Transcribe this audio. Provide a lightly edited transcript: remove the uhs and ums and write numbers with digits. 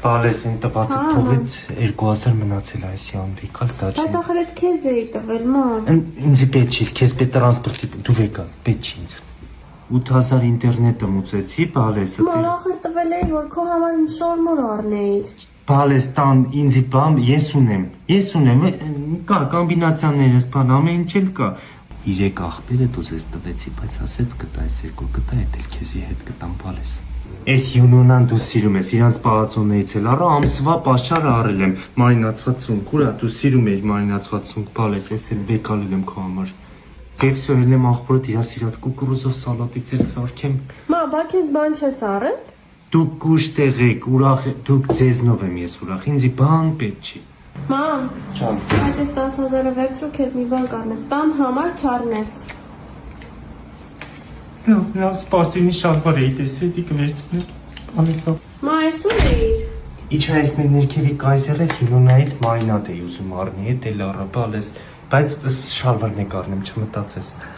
Բալես են տվածը փողից 2000 մնացել այսի անվիկալ դա չի։ Բայց ախր այդ քեզ էի տվել, ման։ Ինձ պետք չի, քեզ պետք տրանսպորտի դու վեկա, պետք չի ինձ։ 8000 ինտերնետը մուծեցի, բալեսը։ Ման ախր տվել էի, որ քո համար շորմոր առնեիր։ Բալես տան ինձի բամ, ես ունեմ, կա կոմբինացիաներս բան, ամեն ինչ էլ կա։ 3 աղբերը դու ես տվեցի, բայց ասեց կտա այս երկու կտա, էլ քեզի հետ կտամ բալես։ Այս յունոնան դու սիրում ես, իրանց պաղացոններից էլ առա, ամսվա պաշարը առել եմ, մարինացված սունկ, ուրա դու սիրում ես մարինացված սունկ, բալես, ես էլ բեկալել եմ քո համար։ Կեփսի էլ եմ աղբորդ իրա սիրած կուկուրուզով սալատից էլ սարքեմ։ Մա, բա քեզ բան չես առել։ Դուք կուշտեղ եք, ուրախ եք, դուք ձեզնով եմ ես ուրախ, ինձի բան պետք չի։ Մամ, Ջան, բայց այս 10000-ը վերցրու քեզ մի բան կառնես, տան համար չառնես։ լավ, սպորտինի շալվար էի տեսել, դի կվերցնի, բալեսով։ Մա, այս ու՞ր էիր։ Իչա այս մեր ներքևի կայզերես յունոնայից մարինատ էի ուզում առնի, հետ էլ առա, բալես, բայց շալվարն եք առնեմ, չմտածես։